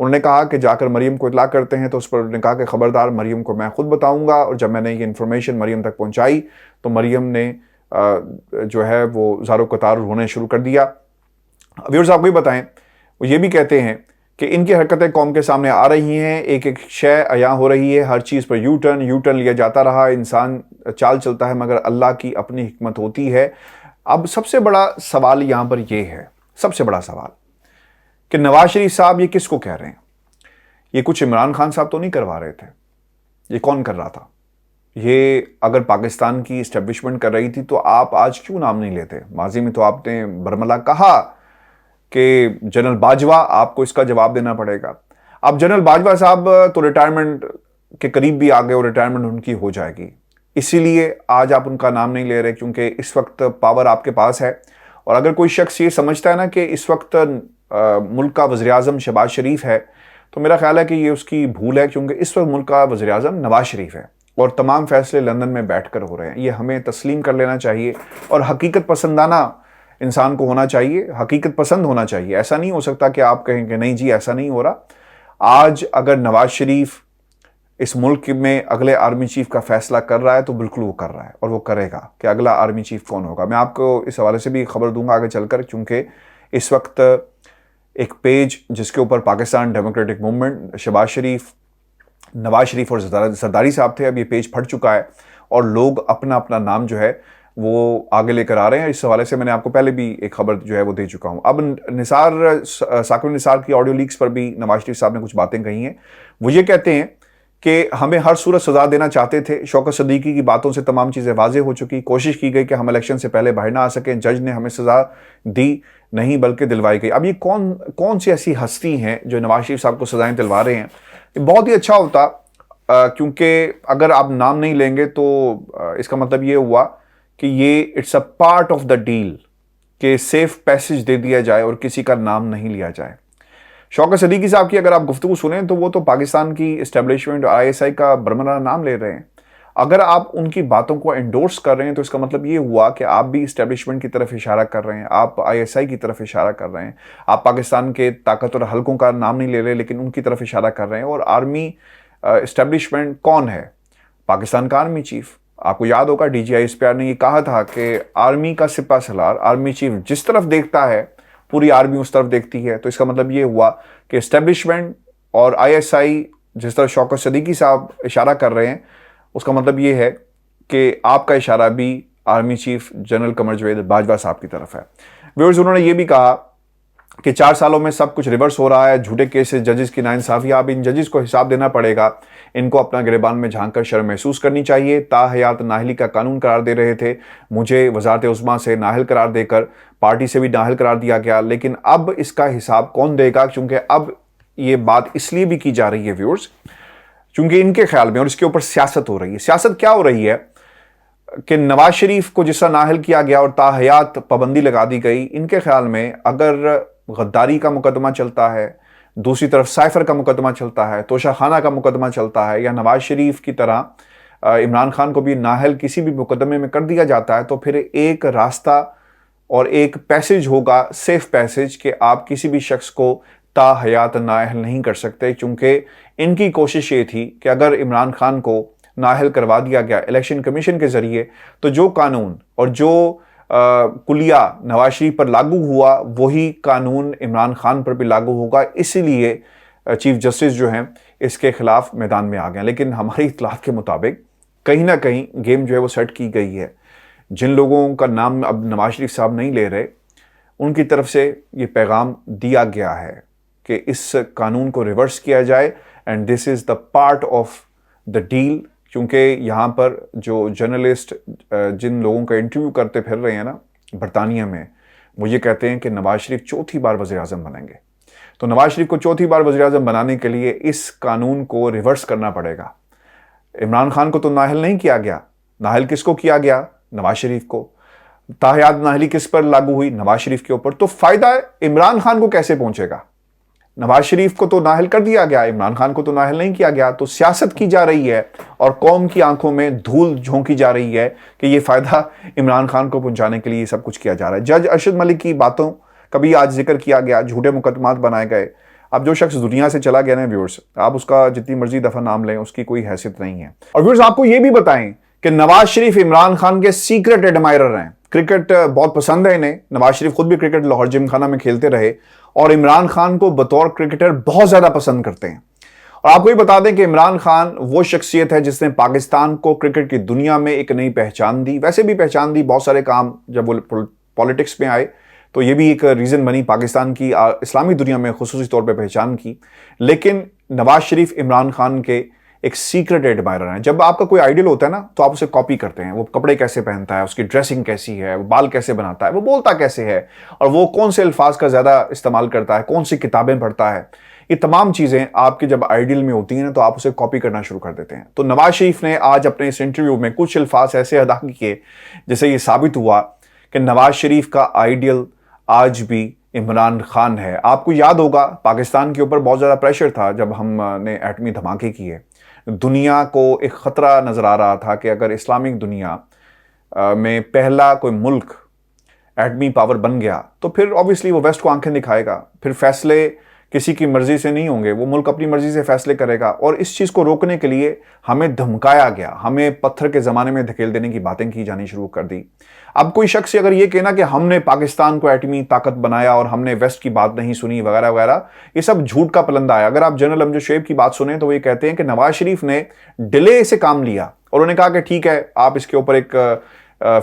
انہوں نے کہا کہ جا کر مریم کو اطلاع کرتے ہیں، تو اس پر انہوں نے کہا کہ خبردار، مریم کو میں خود بتاؤں گا، اور جب میں نے یہ انفارمیشن مریم تک پہنچائی تو مریم نے جو ہے وہ زارو قطار رونے شروع کر دیا۔ ویورز آپ کو بھی بتائیں، وہ یہ بھی کہتے ہیں کہ ان کی حرکتیں قوم کے سامنے آ رہی ہیں، ایک ایک شے عیاں ہو رہی ہے، ہر چیز پر یو ٹرن لیا جاتا رہا، انسان چال چلتا ہے مگر اللہ کی اپنی حکمت ہوتی ہے۔ اب سب سے بڑا سوال یہاں پر یہ ہے، سب سے بڑا سوال کہ نواز شریف صاحب یہ کس کو کہہ رہے ہیں؟ یہ کچھ عمران خان صاحب تو نہیں کروا رہے تھے، یہ کون کر رہا تھا؟ یہ اگر پاکستان کی اسٹیبلشمنٹ کر رہی تھی تو آپ آج کیوں نام نہیں لیتے؟ ماضی میں تو آپ نے برملا کہا کہ جنرل باجوہ، آپ کو اس کا جواب دینا پڑے گا۔ اب جنرل باجوہ صاحب تو ریٹائرمنٹ کے قریب بھی آگئے اور ریٹائرمنٹ ان کی ہو جائے گی، اسی لیے آج آپ ان کا نام نہیں لے رہے، کیونکہ اس وقت پاور آپ کے پاس ہے۔ اور اگر کوئی شخص یہ سمجھتا ہے نا کہ اس وقت ملک کا وزیراعظم شہباز شریف ہے، تو میرا خیال ہے کہ یہ اس کی بھول ہے، کیونکہ اس وقت ملک کا وزیراعظم نواز شریف ہے اور تمام فیصلے لندن میں بیٹھ کر ہو رہے ہیں۔ یہ ہمیں تسلیم کر لینا چاہیے، اور حقیقت پسندانہ انسان کو ہونا چاہیے، حقیقت پسند ہونا چاہیے۔ ایسا نہیں ہو سکتا کہ آپ کہیں کہ نہیں جی ایسا نہیں ہو رہا۔ آج اگر نواز شریف اس ملک میں اگلے آرمی چیف کا فیصلہ کر رہا ہے تو بالکل وہ کر رہا ہے، اور وہ کرے گا کہ اگلا آرمی چیف کون ہوگا۔ میں آپ کو اس حوالے سے بھی خبر دوں گا آگے چل کر، کیونکہ اس وقت ایک پیج جس کے اوپر پاکستان ڈیموکریٹک موومنٹ، شہباز شریف، نواز شریف اور زرداری صاحب تھے، اب یہ پیج پھٹ چکا ہے اور لوگ اپنا اپنا نام جو ہے وہ آگے لے کر آ رہے ہیں۔ اس حوالے سے میں نے آپ کو پہلے بھی ایک خبر جو ہے وہ دے چکا ہوں۔ اب ثاقب نثار کی آڈیو لیکس پر بھی نواز شریف صاحب نے کچھ باتیں کہی ہیں۔ وہ یہ کہتے ہیں کہ ہمیں ہر صورت سزا دینا چاہتے تھے، شوکت صدیقی کی باتوں سے تمام چیزیں واضح ہو چکی، کوشش کی گئی کہ ہم الیکشن سے پہلے باہر نہ آ سکیں، جج نے ہمیں سزا دی نہیں بلکہ دلوائی گئی۔ اب یہ کون سی ایسی ہستی ہیں جو نواز شریف صاحب کو سزائیں دلوا رہے ہیں؟ یہ بہت ہی اچھا ہوتا، کیونکہ اگر آپ نام نہیں لیں گے تو اس کا مطلب یہ ہوا کہ یہ it's a part of the deal کہ سیف پیسج دے دیا جائے اور کسی کا نام نہیں لیا جائے۔ شوکت صدیقی صاحب کی اگر آپ گفتگو سنیں تو وہ تو پاکستان کی اسٹیبلشمنٹ اور ISI کا برملا نام لے رہے ہیں۔ اگر آپ ان کی باتوں کو انڈورس کر رہے ہیں تو اس کا مطلب یہ ہوا کہ آپ بھی اسٹیبلشمنٹ کی طرف اشارہ کر رہے ہیں، آپ ISI کی طرف اشارہ کر رہے ہیں، آپ پاکستان کے طاقتور حلقوں کا نام نہیں لے رہے لیکن ان کی طرف اشارہ کر رہے ہیں۔ اور آرمی اسٹیبلشمنٹ کون ہے؟ پاکستان کا آرمی چیف۔ آپ کو یاد ہوگا DGI نے یہ کہا تھا کہ آرمی کا سپہ سالار، آرمی چیف جس طرف دیکھتا ہے پوری آرمی اس طرف دیکھتی ہے۔ تو اس کا مطلب یہ ہوا کہ اسٹیبلشمنٹ اور ISI جس طرح شوکت صدیقی صاحب اشارہ کر رہے ہیں، اس کا مطلب یہ ہے کہ آپ کا اشارہ بھی army chief general Qamar Javed Bajwa صاحب کی طرف ہے۔ ویورز، انہوں نے یہ بھی کہا کہ 4 سالوں میں سب کچھ ریورس ہو رہا ہے، جھوٹے کیسز، ججز کی ناانصافی، اب ان ججز کو حساب دینا پڑے گا، ان کو اپنا گریبان میں جھانک کر شرم محسوس کرنی چاہیے۔ تا حیات نااہلی کا قانون قرار دے رہے تھے، مجھے وزارت عظمیٰ سے نااہل قرار دے کر پارٹی سے بھی نااہل قرار دیا گیا، لیکن اب اس کا حساب کون دے گا؟ کیونکہ اب یہ بات اس لیے بھی کی جا رہی ہے ویورز، چونکہ ان کے خیال میں، اور اس کے اوپر سیاست ہو رہی ہے۔ سیاست کیا ہو رہی ہے کہ نواز شریف کو جس طرح نااہل کیا گیا اور تا حیات پابندی لگا دی گئی، ان کے خیال میں اگر غداری کا مقدمہ چلتا ہے، دوسری طرف سائفر کا مقدمہ چلتا ہے، توشہ خانہ کا مقدمہ چلتا ہے، یا نواز شریف کی طرح عمران خان کو بھی نااہل کسی بھی مقدمے میں کر دیا جاتا ہے، تو پھر ایک راستہ اور ایک پیسج ہوگا، سیف پیسج، کہ آپ کسی بھی شخص کو تا حیات نااہل نہیں کر سکتے۔ چونکہ ان کی کوشش یہ تھی کہ اگر عمران خان کو نااہل کروا دیا گیا الیکشن کمیشن کے ذریعے، تو جو قانون اور جو کلیہ نواز شریف پر لاگو ہوا وہی قانون عمران خان پر بھی لاگو ہوگا۔ اسی لیے چیف جسٹس جو ہیں اس کے خلاف میدان میں آ گئے۔ لیکن ہماری اطلاعات کے مطابق کہیں نہ کہیں گیم جو ہے وہ سیٹ کی گئی ہے۔ جن لوگوں کا نام اب نواز شریف صاحب نہیں لے رہے، ان کی طرف سے یہ پیغام دیا گیا ہے کہ اس قانون کو ریورس کیا جائے، and this is the part of the deal. کیونکہ یہاں پر جو جرنلسٹ جن لوگوں کا انٹرویو کرتے پھر رہے ہیں نا برطانیہ میں، وہ یہ کہتے ہیں کہ نواز شریف چوتھی بار وزیر اعظم بنیں گے۔ تو نواز شریف کو چوتھی بار وزیر اعظم بنانے کے لیے اس قانون کو ریورس کرنا پڑے گا۔ عمران خان کو تو نااہل نہیں کیا گیا، نااہل کس کو کیا گیا؟ نواز شریف کو۔ تا حیات نااہلی کس پر لاگو ہوئی؟ نواز شریف کے اوپر۔ تو فائدہ عمران خان کو کیسے پہنچے گا؟ نواز شریف کو تو نااہل کر دیا گیا، عمران خان کو تو نااہل نہیں کیا گیا۔ تو سیاست کی جا رہی ہے اور قوم کی آنکھوں میں دھول جھونکی جا رہی ہے کہ یہ فائدہ عمران خان کو پہنچانے کے لیے یہ سب کچھ کیا جا رہا ہے۔ جج ارشد ملک کی باتوں کا بھی آج ذکر کیا گیا، جھوٹے مقدمات بنائے گئے۔ اب جو شخص دنیا سے چلا گیا نا ویورز، آپ اس کا جتنی مرضی دفعہ نام لیں، اس کی کوئی حیثیت نہیں ہے. اور ویورز آپ کو یہ بھی بتائیں کہ نواز شریف عمران خان کے سیکرٹ ایڈمائرر ہیں. کرکٹ بہت پسند ہے انہیں. نواز شریف خود بھی کرکٹ لاہور جم خانہ میں کھیلتے رہے اور عمران خان کو بطور کرکٹر بہت زیادہ پسند کرتے ہیں. اور آپ کو یہ بتا دیں کہ عمران خان وہ شخصیت ہے جس نے پاکستان کو کرکٹ کی دنیا میں ایک نئی پہچان دی. ویسے بھی پہچان دی، بہت سارے کام جب وہ پولیٹکس میں آئے تو یہ بھی ایک ریزن بنی پاکستان کی اسلامی دنیا میں خصوصی طور پہ پہچان کی. لیکن نواز شریف عمران خان کے ایک سیکرٹ ایڈمائرر ہیں. جب آپ کا کوئی آئیڈل ہوتا ہے نا تو آپ اسے کاپی کرتے ہیں. وہ کپڑے کیسے پہنتا ہے، اس کی ڈریسنگ کیسی ہے، وہ بال کیسے بناتا ہے، وہ بولتا کیسے ہے، اور وہ کون سے الفاظ کا زیادہ استعمال کرتا ہے، کون سی کتابیں پڑھتا ہے. یہ تمام چیزیں آپ کے جب آئیڈل میں ہوتی ہیں نا تو آپ اسے کاپی کرنا شروع کر دیتے ہیں. تو نواز شریف نے آج اپنے اس انٹرویو میں کچھ الفاظ ایسے ادا کیے جس سے یہ ثابت ہوا کہ نواز شریف کا آئیڈل آج بھی عمران خان ہے. آپ کو یاد ہوگا پاکستان کے اوپر بہت زیادہ پریشر تھا جب ہم نے ایٹمی دھماکے کیے. دنیا کو ایک خطرہ نظر آ رہا تھا کہ اگر اسلامک دنیا میں پہلا کوئی ملک ایٹمی پاور بن گیا تو پھر obviously وہ ویسٹ کو آنکھیں دکھائے گا. پھر فیصلے کسی کی مرضی سے نہیں ہوں گے، وہ ملک اپنی مرضی سے فیصلے کرے گا. اور اس چیز کو روکنے کے لیے ہمیں دھمکایا گیا، ہمیں پتھر کے زمانے میں دھکیل دینے کی باتیں کی جانی شروع کر دی. اب کوئی شخص اگر یہ کہنا کہ ہم نے پاکستان کو ایٹمی طاقت بنایا اور ہم نے ویسٹ کی بات نہیں سنی وغیرہ وغیرہ، یہ سب جھوٹ کا پلندہ ہے. اگر آپ جنرل امجد شعیب کی بات سنیں تو وہ یہ کہتے ہیں کہ نواز شریف نے ڈیلے سے کام لیا اور انہوں نے کہا کہ ٹھیک ہے آپ اس کے اوپر ایک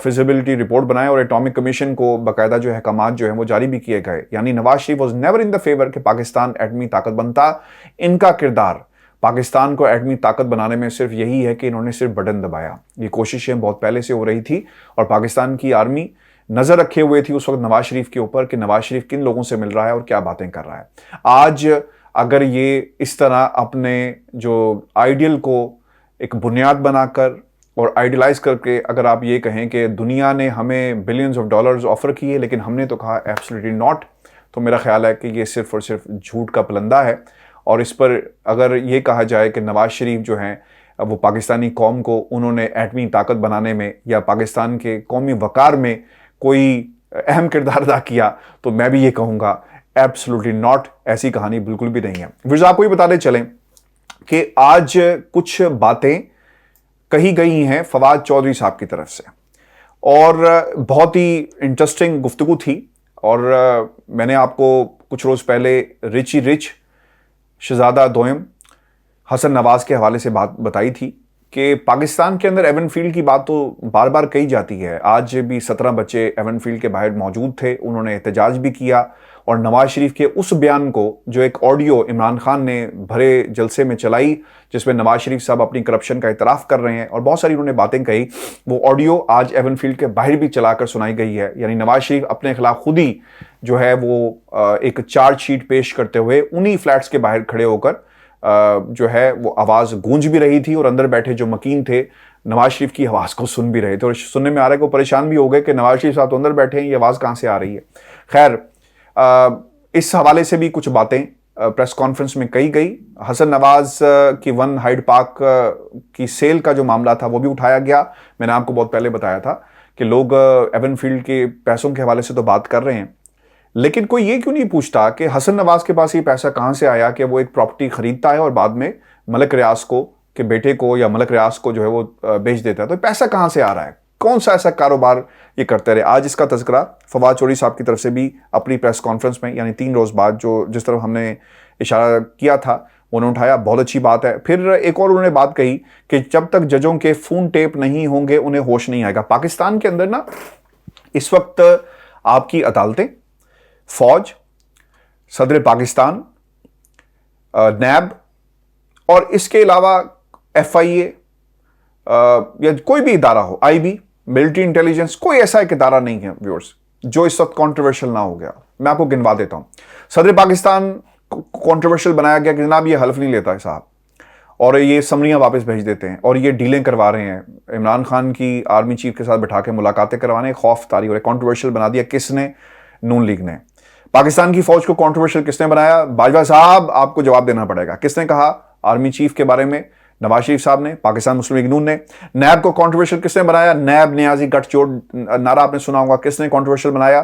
فیزیبلٹی رپورٹ بنائیں اور ایٹامک کمیشن کو باقاعدہ جو احکامات جو ہیں وہ جاری بھی کیے گئے. یعنی Nawaz Sharif was never in the favour کہ پاکستان ایٹمی طاقت بنتا. ان کا کردار پاکستان کو ایٹمی طاقت بنانے میں صرف یہی ہے کہ انہوں نے صرف بٹن دبایا. یہ کوششیں بہت پہلے سے ہو رہی تھی اور پاکستان کی آرمی نظر رکھے ہوئے تھی اس وقت نواز شریف کے اوپر کہ نواز شریف کن لوگوں سے مل رہا ہے اور کیا باتیں کر رہا ہے. آج اگر یہ اس طرح اپنے جو آئیڈیل کو ایک بنیاد بنا کر اور آئیڈیلائز کر کے اگر آپ یہ کہیں کہ دنیا نے ہمیں بلینز آف ڈالرز آفر کیے لیکن ہم نے تو کہا ایبسلیٹلی ناٹ، تو میرا خیال ہے کہ یہ صرف اور صرف جھوٹ کا پلندہ ہے. اور اس پر اگر یہ کہا جائے کہ نواز شریف جو ہیں وہ پاکستانی قوم کو انہوں نے ایٹمی طاقت بنانے میں یا پاکستان کے قومی وقار میں کوئی اہم کردار ادا کیا، تو میں بھی یہ کہوں گا ایبسلیٹلی ناٹ، ایسی کہانی بالکل بھی نہیں ہے. پھر آپ کو یہ بتاتے چلیں کہ آج کچھ باتیں کہی گئی ہیں فواد چودھری صاحب کی طرف سے اور بہت ہی انٹرسٹنگ گفتگو تھی. اور میں نے آپ کو کچھ روز پہلے رچی رچ شہزادہ دوئم حسن نواز کے حوالے سے بات بتائی تھی کہ پاکستان کے اندر ایون فیلڈ کی بات تو بار بار کہی جاتی ہے. آج بھی 17 بچے ایون فیلڈ کے باہر موجود تھے، انہوں نے احتجاج بھی کیا اور نواز شریف کے اس بیان کو جو ایک آڈیو عمران خان نے بھرے جلسے میں چلائی جس میں نواز شریف صاحب اپنی کرپشن کا اعتراف کر رہے ہیں اور بہت ساری انہوں نے باتیں کہی، وہ آڈیو آج ایون فیلڈ کے باہر بھی چلا کر سنائی گئی ہے. یعنی نواز شریف اپنے خلاف خود ہی جو ہے وہ ایک چارج شیٹ پیش کرتے ہوئے انہی فلیٹس کے باہر کھڑے ہو کر جو ہے وہ آواز گونج بھی رہی تھی اور اندر بیٹھے جو مکین تھے نواز شریف کی آواز کو سن بھی رہے تھے اور سننے میں آ رہا ہے کہ وہ پریشان بھی ہو گئے کہ نواز شریف صاحب تو اندر بیٹھے ہیں، یہ آواز کہاں سے آ رہی ہے. خیر اس حوالے سے بھی کچھ باتیں پریس کانفرنس میں کہی گئی. حسن نواز کی ون ہائیڈ پارک کی سیل کا جو معاملہ تھا وہ بھی اٹھایا گیا. میں نے آپ کو بہت پہلے بتایا تھا کہ لوگ ایون فیلڈ کے پیسوں کے حوالے سے تو بات کر رہے ہیں لیکن کوئی یہ کیوں نہیں پوچھتا کہ حسن نواز کے پاس یہ پیسہ کہاں سے آیا کہ وہ ایک پراپرٹی خریدتا ہے اور بعد میں ملک ریاض کو کے بیٹے کو یا ملک ریاض کو جو ہے وہ بیچ دیتا ہے. تو پیسہ کہاں سے آ رہا ہے، کون سا ایسا کاروبار یہ کرتے رہے. آج اس کا تذکرہ فواد چودھری صاحب کی طرف سے بھی اپنی پریس کانفرنس میں یعنی 3 روز بعد جو جس طرح ہم نے اشارہ کیا تھا انہوں نے اٹھایا. بہت اچھی بات ہے. پھر ایک اور انہوں نے بات کہی کہ جب تک ججوں کے فون ٹیپ نہیں ہوں گے انہیں ہوش نہیں آئے گا. پاکستان کے اندر نا اس وقت آپ کی عدالتیں، فوج، صدر پاکستان، نیب اور اس کے علاوہ ایف آئی اے یا کوئی بھی ادارہ ہو، آئی بی، ملٹری انٹیلیجنس، کوئی ایسا ایک ادارہ نہیں ہے ویورز جو اس وقت کانٹروورشل نہ ہو گیا. میں آپ کو گنوا دیتا ہوں. صدر پاکستان کانٹروورشل بنایا گیا کہ جناب یہ حلف نہیں لیتا ہے صاحب اور یہ سمریاں واپس بھیج دیتے ہیں اور یہ ڈیلیں کروا رہے ہیں، عمران خان کی آرمی چیف کے ساتھ بٹھا کے ملاقاتیں کروانے، خوف طاری ہو رہے. کانٹروورشل بنا دیا کس نے؟ نون لیگ نے. پاکستان کی فوج کو کانٹروورشل کس نے بنایا؟ باجوہ صاحب آپ کو جواب دینا پڑے گا. کس نے کہا آرمی چیف کے بارے میں؟ نواز شریف صاحب نے، پاکستان مسلم لیگ نون نے. نیب کو کانٹروورشل کس نے بنایا؟ نیب نیازی گٹھ چوڑ نعرہ آپ نے سنا ہوگا، کس نے کانٹروورشل بنایا؟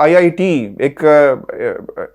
IIT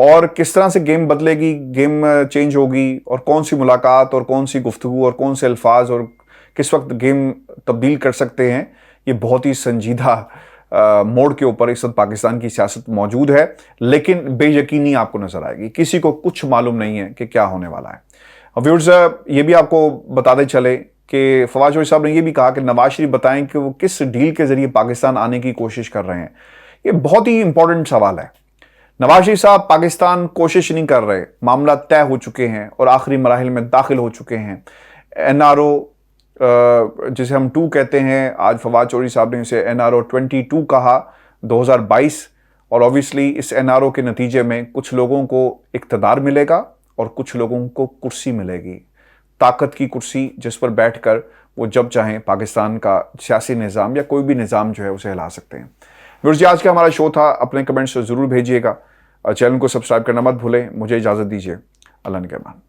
اور کس طرح سے گیم بدلے گی, گیم چینج ہوگی, اور کون سی ملاقات اور کون سی گفتگو اور کون سے الفاظ اور کس وقت گیم تبدیل کر سکتے ہیں, یہ بہت ہی سنجیدہ موڑ کے اوپر اس وقت پاکستان کی سیاست موجود ہے. لیکن بے یقینی آپ کو نظر آئے گی, کسی کو کچھ معلوم نہیں ہے کہ کیا ہونے والا ہے. ویورز, یہ بھی آپ کو بتاتے چلے کہ فواد چوہدری صاحب نے یہ بھی کہا کہ نواز شریف بتائیں کہ وہ کس ڈیل کے ذریعے پاکستان آنے کی کوشش کر رہے ہیں. یہ بہت ہی امپورٹنٹ سوال ہے. نواز شریف صاحب پاکستان کوشش نہیں کر رہے, معاملہ طے ہو چکے ہیں اور آخری مراحل میں داخل ہو چکے ہیں. NRO جسے ہم 2 کہتے ہیں, آج فواد چوہدری صاحب نے اسے NRO 22 کہا 2022, اور اوبیسلی اس NRO کے نتیجے میں کچھ لوگوں کو اقتدار ملے گا اور کچھ لوگوں کو کرسی ملے گی, طاقت کی کرسی, جس پر بیٹھ کر وہ جب چاہیں پاکستان کا سیاسی نظام یا کوئی بھی نظام جو ہے اسے ہلا سکتے ہیں. ویورز, آج کا ہمارا شو تھا. اپنے کمنٹس ضرور بھیجیے گا. چینل کو سبسکرائب کرنا مت بھولیں. مجھے اجازت دیجیے. اللہ نگہبان.